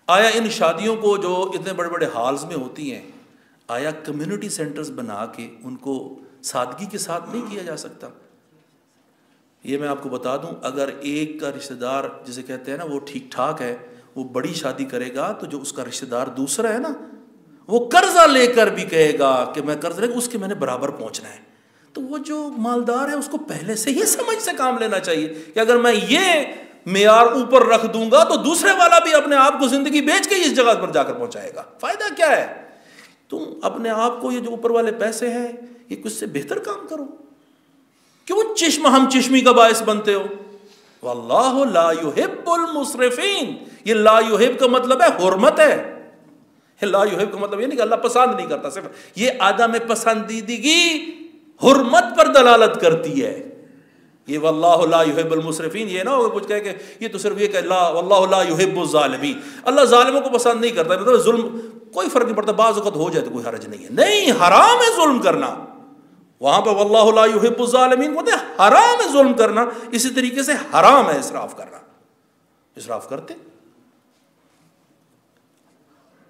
S1: آیا ان شادیوں کو جو اتنے بڑے بڑے ہالز میں ہوتی ہیں، آیا کمیونٹی سینٹرز بنا کے ان کو سادگی کے ساتھ نہیں کیا جا سکتا؟ یہ میں آپ کو بتا دوں، اگر ایک کا رشتہ دار جسے کہتے ہیں نا وہ ٹھیک ٹھاک ہے، وہ بڑی شادی کرے گا، تو جو اس کا رشتہ دار دوسرا ہے نا وہ قرضہ لے کر بھی کہے گا کہ میں قرض لے اس کے میں نے برابر پہنچنا ہے. تو وہ جو مالدار ہے اس کو پہلے سے ہی سمجھ سے کام لینا چاہیے کہ اگر میں یہ معیار اوپر رکھ دوں گا تو دوسرے والا بھی اپنے آپ کو زندگی بیچ کے اس جگہ پر جا کر پہنچائے گا. فائدہ کیا ہے؟ تم اپنے آپ کو یہ جو اوپر والے پیسے ہیں یہ کچھ سے بہتر کام کرو. کیوں چشم ہم چشمی کا باعث بنتے ہو؟ واللہ لا یحب المسرفین. یہ لا یحب کا مطلب ہے حرمت ہے. لا یحب کا مطلب یہ نہیں کہ اللہ پسند نہیں کرتا، صرف یہ عدم پسندیدگی حرمت پر دلالت کرتی ہے. یہ واللہ لا یحب المسرفین یہ نہ ہو کچھ کہے کہ یہ تو صرف یہ کہ واللہ لا یحب الظالمین، اللہ ظالموں کو پسند نہیں کرتا. مطلب ظلم کوئی فرق نہیں پڑتا، بعض اوقات ہو جائے تو کوئی حرج نہیں ہے. نہیں، حرام ہے ظلم کرنا. وہاں پہ واللہ لا یحب الظالمین کہتے ہیں حرام ہے ظلم کرنا. اسی طریقے سے حرام ہے اسراف کرنا. اسراف کرتے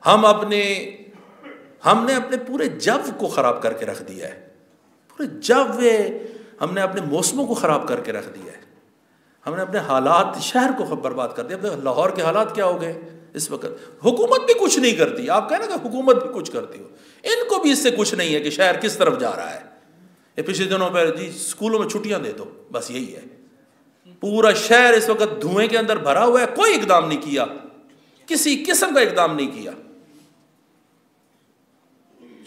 S1: ہم نے اپنے پورے جو کو خراب کر کے رکھ دیا ہے. پورے جو ہم نے اپنے موسموں کو خراب کر کے رکھ دیا ہے. ہم نے اپنے حالات شہر کو برباد کر دیا. لاہور کے حالات کیا ہو گئے اس وقت؟ حکومت بھی کچھ نہیں کرتی. آپ کہیں نا کہ حکومت بھی کچھ کرتی ہو، ان کو بھی اس سے کچھ نہیں ہے کہ شہر کس طرف جا رہا ہے. یہ پچھلے دنوں پہ جی اسکولوں میں چھٹیاں دے دو، بس یہی ہے. پورا شہر اس وقت دھوئیں کے اندر بھرا ہوا ہے. کوئی اقدام نہیں کیا، کسی قسم کا اقدام نہیں کیا.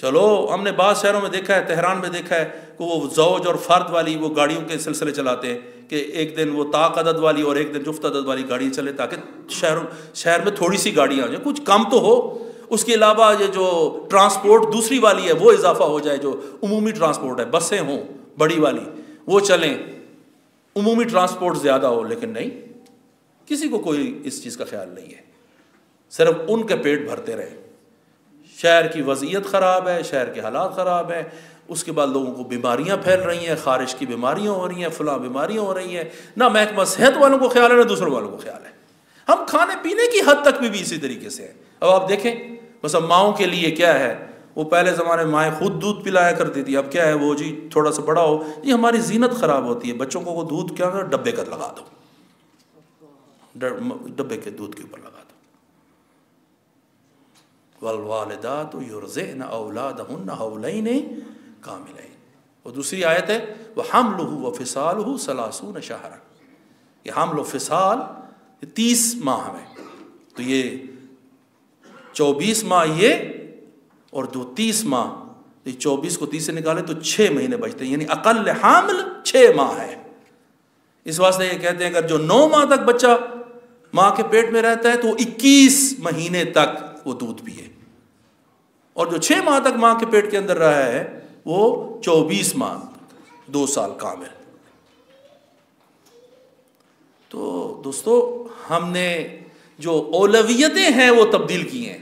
S1: چلو ہم نے بعض شہروں میں دیکھا ہے، تہران میں دیکھا ہے کہ وہ زوج اور فرد والی وہ گاڑیوں کے سلسلے چلاتے ہیں کہ ایک دن وہ طاق عدد والی اور ایک دن جفت عدد والی گاڑی چلے تاکہ شہر میں تھوڑی سی گاڑیاں ہو جائیں، کچھ کم تو ہو. اس کے علاوہ یہ جو ٹرانسپورٹ دوسری والی ہے وہ اضافہ ہو جائے، جو عمومی ٹرانسپورٹ ہے، بسیں ہوں بڑی والی وہ چلیں، عمومی ٹرانسپورٹ زیادہ ہو. لیکن نہیں، کسی کو کوئی اس چیز کا خیال نہیں ہے. صرف ان کے پیٹ بھرتے رہے. شہر کی وضعیت خراب ہے، شہر کے حالات خراب ہیں. اس کے بعد لوگوں کو بیماریاں پھیل رہی ہیں، خارش کی بیماریاں ہو رہی ہیں، فلاں بیماریاں ہو رہی ہیں. نہ محکمہ صحت والوں کو خیال ہے نہ دوسروں والوں کو خیال ہے. ہم کھانے پینے کی حد تک بھی اسی طریقے سے ہیں. اب آپ دیکھیں مثلا ماؤں کے لیے کیا ہے، وہ پہلے زمانے میں مائیں خود دودھ پلایا کرتی تھی. اب کیا ہے، وہ جی تھوڑا سا بڑا ہو جی ہماری زینت خراب ہوتی ہے، بچوں کو وہ دودھ کیا ڈبے کا لگا دو، ڈبے کے دودھ کے اوپر لگا دو. والوالدات یرضعن اولادهن حولین کاملین. اور دوسری آیت ہے وحملہ وفصالہ 30 شہرا. یہ حمل و فصال 30 ماہ میں، تو یہ 24 ماہ یہ اور جو 30 ماہ، یہ 24 کو 30 سے نکالے تو 6 مہینے بچتے ہیں، یعنی اقل حامل 6 ماہ ہے. اس واسطے یہ کہتے ہیں اگر جو 9 ماہ تک بچہ ماں کے پیٹ میں رہتا ہے تو 21 مہینے تک وہ دودھ پیے، اور جو 6 ماہ تک ماں کے پیٹ کے اندر رہا ہے وہ 24 ماہ 2 سال کامل. تو دوستو ہم نے جو اولویتیں ہیں وہ تبدیل کی ہیں.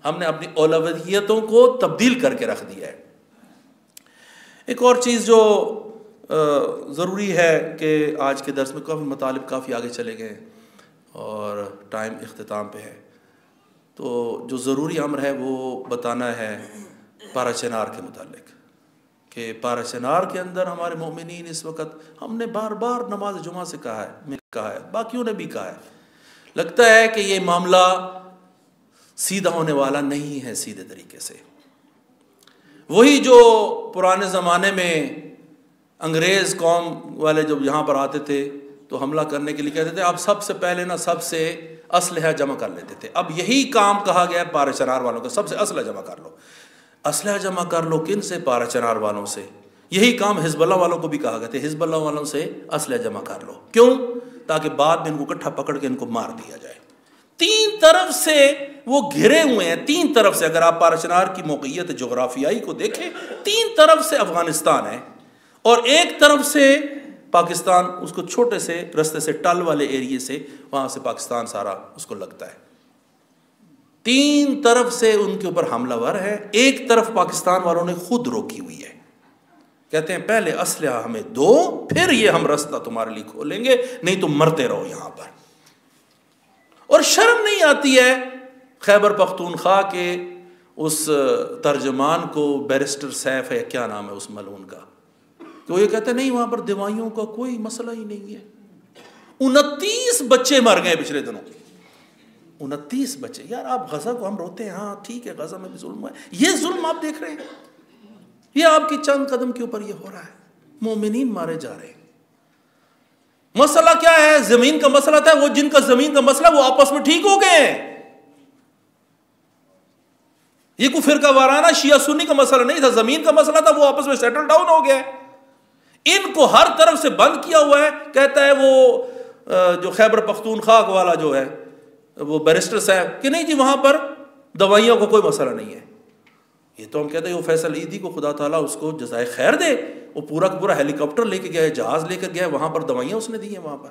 S1: ہم نے اپنی اولویتوں کو تبدیل کر کے رکھ دیا ہے. ایک اور چیز جو ضروری ہے کہ آج کے درس میں کافی مطالب کافی آگے چلے گئے اور ٹائم اختتام پہ ہے، تو جو ضروری امر ہے وہ بتانا ہے پارہ چنار کے متعلق کہ پارہ چنار کے اندر ہمارے مومنین اس وقت، ہم نے بار بار نماز جمعہ سے کہا ہے، باقیوں نے بھی کہا ہے، لگتا ہے کہ یہ معاملہ سیدھا ہونے والا نہیں ہے سیدھے طریقے سے۔ وہی جو پرانے زمانے میں انگریز قوم والے جب یہاں پر آتے تھے تو حملہ کرنے کے لیے کہتے تھے آپ سب سے پہلے نا سب سے اسلحہ جمع کر لیتے تھے۔ اب یہی کام کہا گیا ہے پارہ چنار والوں کو، سب سے اسلحہ جمع کر لو۔ اسلحہ جمع کر لو کن سے؟ پارہ چنار والوں سے۔ یہی کام حزب اللہ والوں کو بھی کہا گیا تھا، حزب اللہ والوں سے اسلحہ جمع کر لو۔ کیوں؟ تاکہ بعد میں ان کو اکٹھا پکڑ کے ان کو مار دیا جائے۔ تین طرف سے وہ گھرے ہوئے ہیں، تین طرف سے۔ اگر آپ پارہ چنار کی موقعیت جغرافیائی کو دیکھیں، تین طرف سے افغانستان ہے اور ایک طرف سے پاکستان، اس کو چھوٹے سے رستے سے ٹل والے ایریے سے وہاں سے پاکستان سارا اس کو لگتا ہے۔ تین طرف سے ان کے اوپر حملہ ور ہے۔ ایک طرف پاکستان والوں نے خود روکی ہوئی ہے، کہتے ہیں پہلے اسلحہ ہمیں دو پھر یہ ہم رستہ تمہارے لیے کھولیں گے، نہیں تم مرتے رہو یہاں پر۔ اور شرم نہیں آتی ہے خیبر پختونخوا کے اس ترجمان کو، بیرسٹر سیف ہے کیا نام ہے اس ملعون کا، کہ وہ یہ کہتے ہیں نہیں وہاں پر دوائیوں کا کوئی مسئلہ ہی نہیں ہے۔ 29 بچے مر گئے پچھلے دنوں، 29 بچے۔ یار آپ غزہ کو ہم روتے ہیں، ہاں ٹھیک ہے غزہ میں بھی ظلم ہوا ہے، یہ ظلم آپ دیکھ رہے ہیں، یہ آپ کی چند قدم کے اوپر یہ ہو رہا ہے، مومنین مارے جا رہے ہیں۔ مسئلہ کیا ہے؟ زمین کا مسئلہ تھا، وہ جن کا زمین کا مسئلہ وہ آپس میں ٹھیک ہو گئے ہیں۔ یہ کوئی فرقہ وارانہ شیعہ سنی کا مسئلہ نہیں تھا، زمین کا مسئلہ تھا، وہ آپس میں سیٹل ڈاؤن ہو گیا ہے۔ ان کو ہر طرف سے بند کیا ہوا ہے۔ کہتا ہے وہ جو خیبر پختونخوا والا جو ہے وہ بیرسٹر صاحب کہ نہیں جی وہاں پر دوائیوں کا کوئی مسئلہ نہیں ہے۔ یہ تو ہم کہتے ہیں وہ فیصل عیدی کو خدا تعالیٰ اس کو جزائے خیر دے، وہ پورا کا پورا ہیلی کاپٹر لے کے گیا ہے، جہاز لے کر گیا ہے، وہاں پر دوائیاں اس نے دی ہیں وہاں پر۔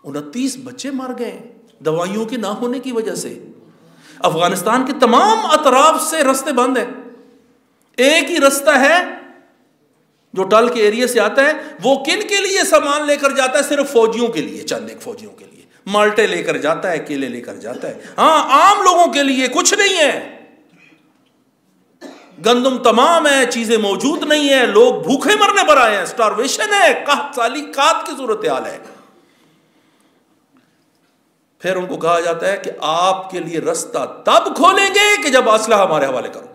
S1: 29 بچے مر گئے دوائیوں کے نہ ہونے کی وجہ سے۔ افغانستان کے تمام اطراف سے رستے بند ہیں، ایک ہی رستہ ہے جو ٹل کے ایریے سے آتا ہے، وہ کن کے لیے سامان لے کر جاتا ہے؟ صرف فوجیوں کے لیے، چند ایک فوجیوں کے لیے، مالٹے لے کر جاتا ہے، کیلے لے کر جاتا ہے، ہاں عام لوگوں کے لیے کچھ نہیں ہے۔ گندم تمام ہے، چیزیں موجود نہیں ہیں، لوگ بھوکے مرنے پر آئے ہیں، سٹارویشن ہے، قحط سالی قات کی صورتحال ہے۔ پھر ان کو کہا جاتا ہے کہ آپ کے لیے رستہ تب کھولیں گے کہ جب اسلحہ ہمارے حوالے کرو۔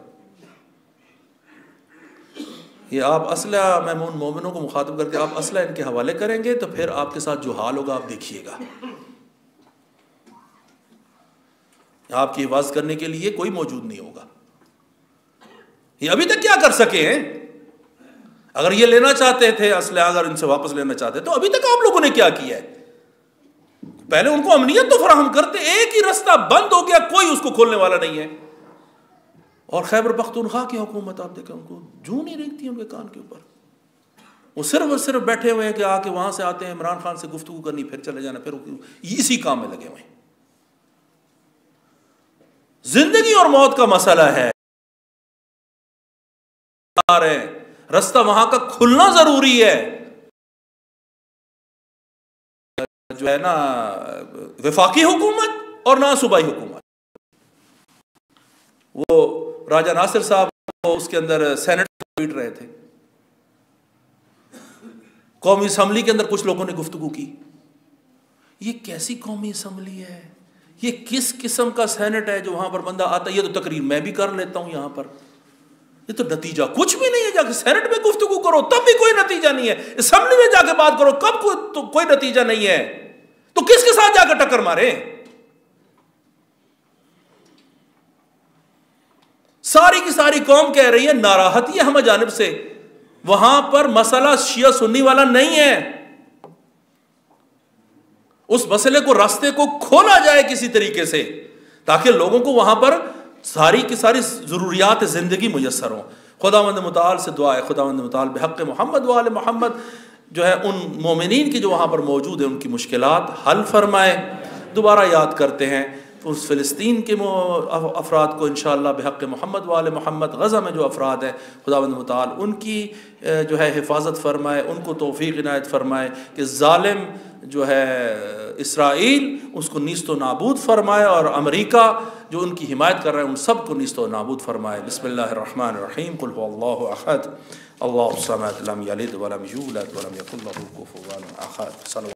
S1: یہ آپ اسلحہ، میں مومنوں کو مخاطب کر کے آپ اسلحہ ان کے حوالے کریں گے تو پھر آپ کے ساتھ جو حال ہوگا آپ دیکھیے گا۔ آپ کی حفاظت کرنے کے لیے کوئی موجود نہیں ہوگا۔ یہ ابھی تک کیا کر سکے ہیں؟ اگر یہ لینا چاہتے تھے اسلحہ، اگر ان سے واپس لینا چاہتے تو ابھی تک آپ لوگوں نے کیا کیا ہے؟ پہلے ان کو امنیت تو فراہم کرتے۔ ایک ہی رستہ بند ہو گیا، کوئی اس کو کھولنے والا نہیں ہے۔ اور خیبر پختونخوا کی حکومت آپ دیکھیں، ان کو جوں نہیں ریگتی ان کے کان کے اوپر۔ وہ صرف اور صرف بیٹھے ہوئے ہیں کہ آ کے وہاں سے آتے ہیں عمران خان سے گفتگو کرنی، پھر چلے جانا، پھر اسی کام میں لگے ہوئے ہیں۔ زندگی اور موت کا مسئلہ ہے، رستہ وہاں کا کھلنا ضروری ہے۔ جو ہے نا وفاقی حکومت اور نہ صوبائی حکومت، وہ راجہ ناصر صاحب کو اس کے اندر سینٹ پیٹ رہے تھے، قومی اسمبلی کے اندر کچھ لوگوں نے گفتگو کی، یہ کیسی قومی اسمبلی ہے، یہ کس قسم کا سینٹ ہے جو وہاں پر بندہ آتا ہے، یہ تو تقریر میں بھی کر لیتا ہوں یہاں پر، یہ تو نتیجہ کچھ بھی نہیں ہے، جا کے سینٹ میں گفتگو کرو تب بھی کوئی نتیجہ نہیں ہے، اسمبلی میں جا کے بات کرو کب کوئی نتیجہ نہیں ہے، تو کس کے ساتھ جا کے ٹکر مارے؟ ساری کی ساری قوم کہہ رہی ہے ناراحتی ہے ہمیں جانب سے، وہاں پر مسئلہ شیعہ سنی والا نہیں ہے، اس مسئلے کو راستے کو کھولا جائے کسی طریقے سے تاکہ لوگوں کو وہاں پر ساری کی ساری ضروریات زندگی میسر ہوں۔ خداوند متعال سے دعا ہے، خداوند متعال بحق محمد وآل محمد جو ہے ان مومنین کی جو وہاں پر موجود ہیں ان کی مشکلات حل فرمائے۔ دوبارہ یاد کرتے ہیں اس فلسطین کے افراد کو انشاءاللہ بحق محمد وآل محمد، غزہ میں جو افراد ہیں خداوند متعال ان کی جو ہے حفاظت فرمائے، ان کو توفیق عنایت فرمائے کہ ظالم جو ہے اسرائیل اس کو نیست و نابود فرمائے، اور امریکہ جو ان کی حمایت کر رہے ہیں ان سب کو نیست و نابود فرمائے۔ بسم اللہ الرحمن الرحیم، قل هو اللہ احد اللہ الصمد لم یلد ولم یولد ولم یکن له کفوا احد۔